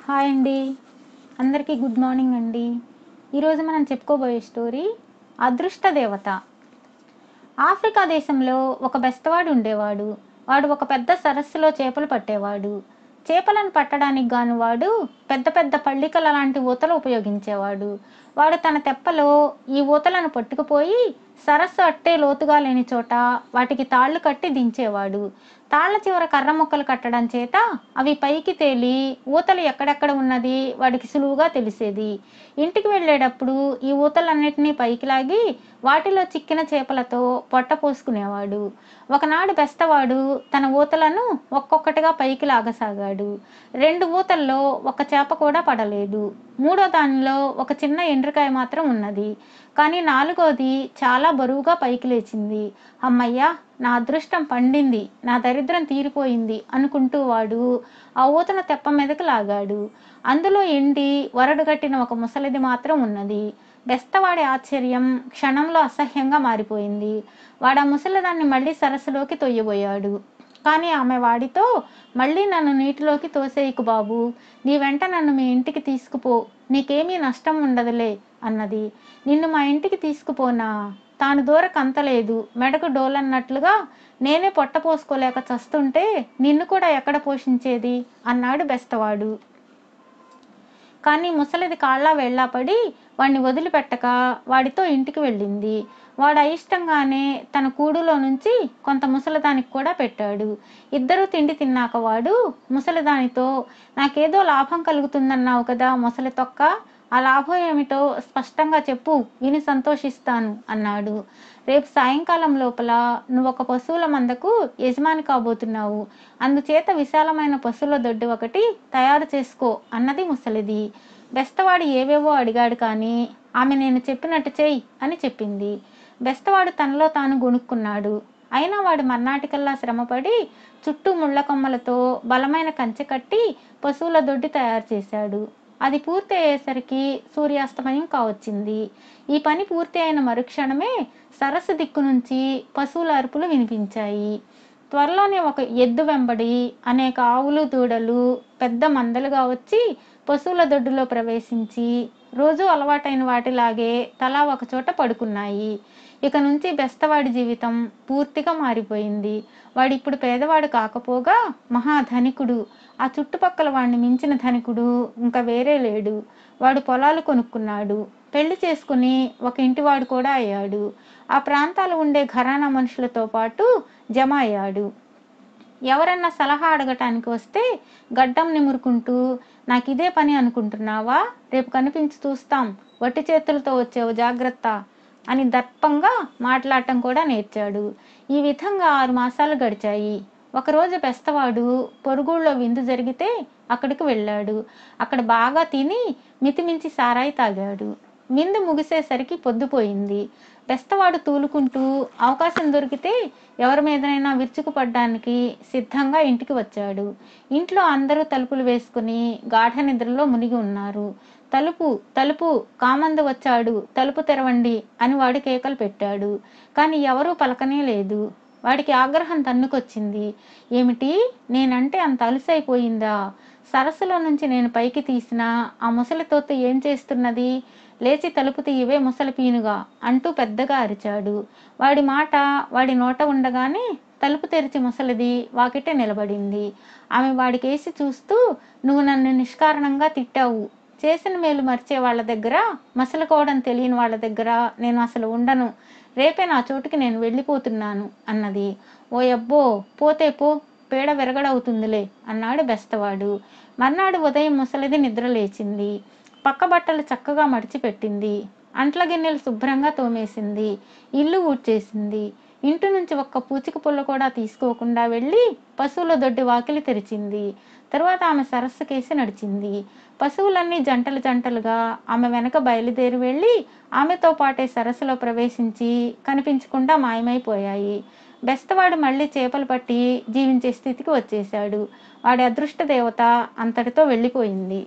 Hi అండి. అందరికీ good morning అండి. ఈరోజు మనం చెప్పుకోబోయే స్టోరీ అదృష్ట దేవత. ఆఫ్రికా దేశంలో ఒక బెస్తవాడు ఉండేవాడు. వాడు ఒక పెద్ద సరస్సులో చేపలు పట్టేవాడు. చేపలను పట్టడానికి గాను వాడు పెద్ద పెద్ద పళ్ళికల లాంటి ఊతలు ఉపయోగించేవాడు. వాడు తన తెప్పలో ఈ ఊతలను పట్టుకుపోయి సరస్సు అట్టే లోతుగా లేని చోట వాటికి తాళ్ళు కట్టి దించేవాడు. తాళ్ల చివర కర్ర ముక్కలు కట్టడం చేత అవి పైకి తేలి ఊతలు ఎక్కడెక్కడ ఉన్నది వాడికి సులువుగా తెలిసేది. ఇంటికి వెళ్ళేటప్పుడు ఈ ఊతలన్నిటినీ పైకి లాగి వాటిలో చిక్కిన చేపలతో పొట్ట పోసుకునేవాడు. ఒకనాడు బెస్తవాడు తన ఊతలను ఒక్కొక్కటిగా పైకి లాగసాగాడు. 2 ఊతల్లో ఒక చేప కూడా పడలేదు. 3వ దానిలో ఒక చిన్న ఎండ్రకాయ మాత్రం ఉన్నది. కానీ 4వది చాలా బరువుగా పైకి లేచింది. అమ్మయ్యా, నా అదృష్టం పండింది, నా దరిద్రం తీరిపోయింది అనుకుంటూ వాడు ఆ ఊతను తెప్ప మీదకి లాగాడు. అందులో ఎండి వరడుగట్టిన ఒక ముసలిది మాత్రం ఉన్నది. బెస్తవాడి ఆశ్చర్యం క్షణంలో అసహ్యంగా మారిపోయింది. వాడు ఆ ముసలిదాన్ని మళ్ళీ సరస్సులోకి తొయ్యబోయాడు. కానీ ఆమె వాడితో, మళ్ళీ నన్ను నీటిలోకి తోసేయకు బాబు, నీ వెంట నన్ను మీ ఇంటికి తీసుకుపో, నీకేమీ నష్టం ఉండదులే అన్నది. నిన్ను మా ఇంటికి తీసుకుపోనా? తాను దూరకంతలేదు, మెడకు డోలన్నట్లుగా నేనే పొట్ట పోసుకోలేక చస్తుంటే నిన్ను కూడా ఎక్కడ పోషించేది అన్నాడు బెస్తవాడు. కానీ ముసలిది కాళ్ళ వేళ్ళా పడి వాడిని వదిలిపెట్టక వాడితో ఇంటికి వెళ్ళింది. వాడు అయిష్టంగానే తన కూడులో నుంచి కొంత ముసలిదానికి కూడా పెట్టాడు. ఇద్దరూ తిండి తిన్నాక వాడు ముసలిదానితో, నాకేదో లాభం కలుగుతుందన్నావు కదా ముసలి తొక్క, ఆ లాభం ఏమిటో స్పష్టంగా చెప్పు, విని సంతోషిస్తాను అన్నాడు. రేపు సాయంకాలం లోపల నువ్వు ఒక పశువుల మందకు యజమాని కాబోతున్నావు. అందుచేత విశాలమైన పశువుల దొడ్డి ఒకటి తయారు చేసుకో అన్నది ముసలిది. బెస్తవాడు ఏవేవో అడిగాడు, కానీ ఆమె నేను చెప్పినట్టు చెయ్యి అని చెప్పింది. బెస్తవాడు తనలో తాను గొణుక్కున్నాడు. అయినా వాడు మర్నాటికల్లా శ్రమపడి చుట్టూ ముళ్ళ కొమ్మలతో బలమైన కంచె కట్టి పశువుల దొడ్డి తయారు చేశాడు. అది పూర్తి అయ్యేసరికి సూర్యాస్తమయం కావచ్చింది. ఈ పని పూర్తి అయిన మరుక్షణమే సరస్సు దిక్కు నుంచి పశువుల అరుపులు వినిపించాయి. త్వరలోనే ఒక ఎద్దు వెంబడి అనేక ఆవులు దూడలు పెద్ద మందలుగా వచ్చి పశువుల దొడ్డులో ప్రవేశించి రోజు అలవాటైన వాటిలాగే తలా ఒక చోట పడుకున్నాయి. ఇక నుంచి బెస్తవాడి జీవితం పూర్తిగా మారిపోయింది. వాడిప్పుడు పేదవాడు కాకపోగా మహాధనికుడు. ఆ చుట్టుపక్కల వాడిని మించిన ధనికుడు ఇంకా వేరే లేడు. వాడు పొలాలు కొనుక్కున్నాడు, పెళ్లి చేసుకుని ఒక ఇంటివాడు కూడా అయ్యాడు. ఆ ప్రాంతాలు ఉండే ఘరానా మనుషులతో పాటు జమ అయ్యాడు. ఎవరన్నా సలహా అడగటానికి వస్తే గడ్డం నిమురుకుంటూ, నాకు ఇదే పని అనుకుంటున్నావా, రేపు కనిపించి చూస్తాం, వట్టి చేతులతో వచ్చేవు జాగ్రత్త అని దర్పంగా మాట్లాడటం కూడా నేర్చాడు. ఈ విధంగా 6 మాసాలు గడిచాయి. ఒకరోజు బెస్తవాడు పొరుగుళ్ళో విందు జరిగితే అక్కడికి వెళ్ళాడు. అక్కడ బాగా తిని మితిమించి సారాయి తాగాడు. విందు ముగిసేసరికి పొద్దుపోయింది. బెస్తవాడు తూలుకుంటూ అవకాశం దొరికితే ఎవరి మీదనైనా విరుచుకుపడ్డానికి సిద్ధంగా ఇంటికి వచ్చాడు. ఇంట్లో అందరూ తలుపులు వేసుకుని గాఢ నిద్రలో మునిగి ఉన్నారు. తలుపు తలుపు, కామందు వచ్చాడు, తలుపు తెరవండి అని వాడు కేకలు పెట్టాడు. కానీ ఎవరూ పలకనే లేదు. వాడికి ఆగ్రహం తన్నుకొచ్చింది. ఏమిటి, నేనంటే అంత అలుసైపోయిందా? సరస్సులో నుంచి నేను పైకి తీసిన ఆ ముసలి తోత ఏం చేస్తున్నది? లేచి తలుపు తీయవే ముసలి పీనుగా అంటూ పెద్దగా అరిచాడు. వాడి మాట వాడి నోట ఉండగానే తలుపు తెరిచి ముసలిది వాకిటే నిలబడింది. ఆమె వాడికేసి చూస్తూ, నువ్వు నన్ను నిష్కారణంగా తిట్టావు. చేసిన మేలు మర్చే వాళ్ళ దగ్గర, మసలుకోవడం తెలియని వాళ్ళ దగ్గర నేను అసలు ఉండను. రేపే నా చోటుకి నేను వెళ్ళిపోతున్నాను అన్నది. ఓ అబ్బో, పోతే పో, పేడ విరగడవుతుందిలే అన్నాడు బెస్తవాడు. మర్నాడు ఉదయం ముసలిది నిద్ర లేచింది. పక్క బట్టలు చక్కగా మడిచిపెట్టింది. అంట్ల గిన్నెలు శుభ్రంగా తోమేసింది. ఇల్లు ఊడ్చేసింది. ఇంటి నుంచి ఒక్క పూచిక పుల్ల కూడా తీసుకోకుండా వెళ్ళి పశువుల దొడ్డి వాకిలి తెరిచింది. తరువాత ఆమె సరస్సుకేసి నడిచింది. పశువులన్నీ జంటలు జంటలుగా ఆమె వెనక బయలుదేరి వెళ్ళి ఆమెతో పాటే సరస్సులో ప్రవేశించి కనిపించకుండా మాయమైపోయాయి. బెస్తవాడు మళ్ళీ చేపలు పట్టి జీవించే స్థితికి వచ్చేశాడు. వాడి అదృష్ట దేవత అంతటితో వెళ్ళిపోయింది.